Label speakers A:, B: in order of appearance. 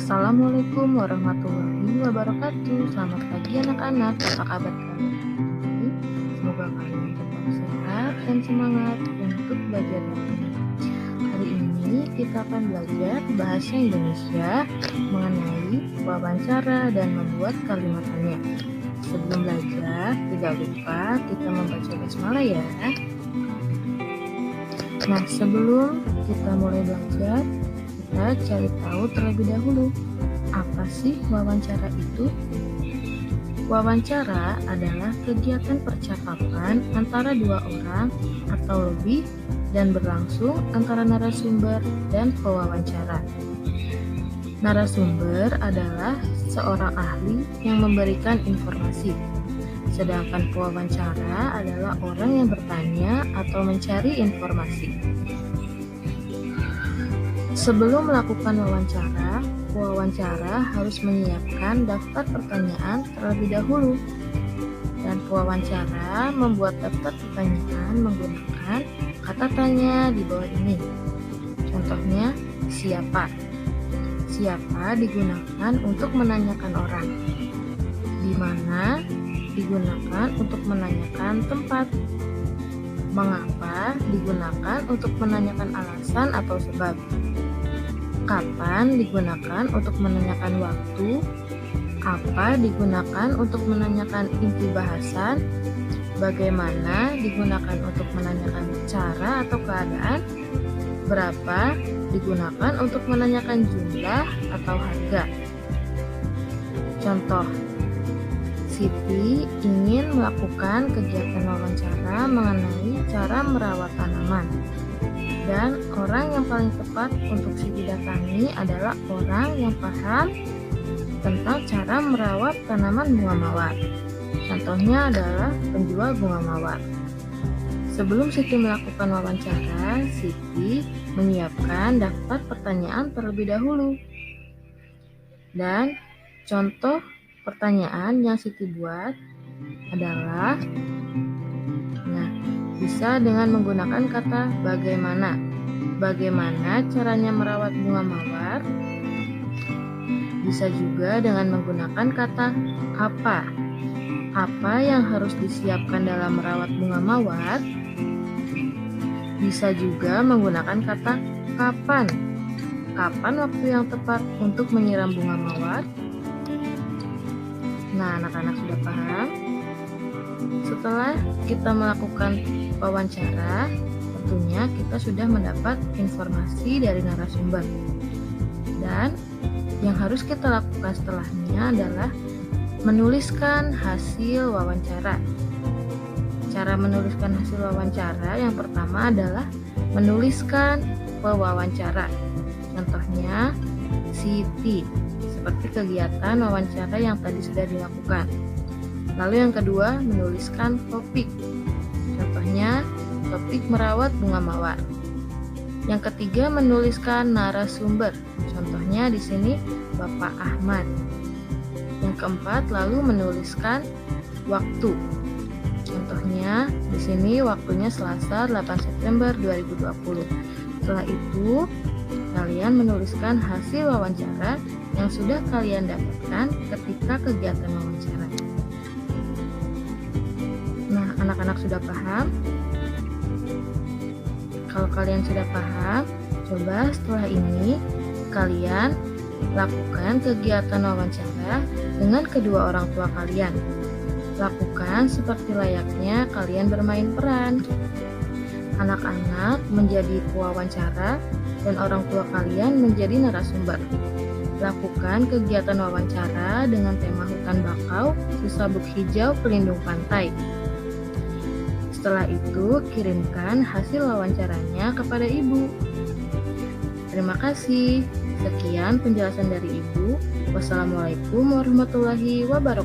A: Assalamualaikum warahmatullahi wabarakatuh. Selamat pagi anak-anak, apa kabar kalian hari ini? Semoga kalian tetap sehat dan semangat untuk belajar lagi. Hari ini kita akan belajar bahasa Indonesia mengenai wawancara dan membuat kalimatannya. Sebelum belajar, tidak lupa kita membaca basmalah ya. Nah, sebelum kita mulai belajar, kita cari tahu terlebih dahulu, apa sih wawancara itu? Wawancara adalah kegiatan percakapan antara dua orang atau lebih dan berlangsung antara narasumber dan pewawancara. Narasumber adalah seorang ahli yang memberikan informasi, sedangkan pewawancara adalah orang yang bertanya atau mencari informasi. Sebelum melakukan wawancara harus menyiapkan daftar pertanyaan terlebih dahulu. Dan pewawancara membuat daftar pertanyaan menggunakan kata tanya di bawah ini. Contohnya, siapa? Siapa digunakan untuk menanyakan orang. Di mana digunakan untuk menanyakan tempat. Mengapa digunakan untuk menanyakan alasan atau sebab. Kapan digunakan untuk menanyakan waktu. Apa digunakan untuk menanyakan inti bahasan. Bagaimana digunakan untuk menanyakan cara atau keadaan. Berapa digunakan untuk menanyakan jumlah atau harga. Contoh, Siti ingin melakukan kegiatan wawancara mengenai cara merawat tanaman. Dan orang yang paling tepat untuk Siti datangi adalah orang yang paham tentang cara merawat tanaman bunga mawar. Contohnya adalah penjual bunga mawar. Sebelum Siti melakukan wawancara, Siti menyiapkan daftar pertanyaan terlebih dahulu. Dan contoh pertanyaan yang Siti buat adalah bisa dengan menggunakan kata bagaimana. Bagaimana caranya merawat bunga mawar? Bisa juga dengan menggunakan kata apa. Apa yang harus disiapkan dalam merawat bunga mawar? Bisa juga menggunakan kata kapan. Kapan waktu yang tepat untuk menyiram bunga mawar? Nah, anak-anak sudah paham? Setelah kita melakukan wawancara, tentunya kita sudah mendapat informasi dari narasumber. Dan yang harus kita lakukan setelahnya adalah menuliskan hasil wawancara. Cara menuliskan hasil wawancara yang pertama adalah menuliskan pewawancara. Contohnya, Siti, seperti kegiatan wawancara yang tadi sudah dilakukan. Lalu yang kedua, menuliskan topik. Contohnya, topik merawat bunga mawar. Yang ketiga, menuliskan narasumber. Contohnya di sini Bapak Ahmad. Yang keempat, lalu menuliskan waktu. Contohnya di sini waktunya Selasa 8 September 2020. Setelah itu, kalian menuliskan hasil wawancara yang sudah kalian dapatkan ketika kegiatan wawancara. Nah, anak-anak sudah paham? Kalau kalian sudah paham, coba setelah ini kalian lakukan kegiatan wawancara dengan kedua orang tua kalian. Lakukan seperti layaknya kalian bermain peran. Anak-anak menjadi pewawancara dan orang tua kalian menjadi narasumber. Lakukan kegiatan wawancara dengan tema hutan bakau, Sisabuk Hijau, Pelindung Pantai. Setelah itu, kirimkan hasil wawancaranya kepada ibu. Terima kasih. Sekian penjelasan dari ibu. Wassalamualaikum warahmatullahi wabarakatuh.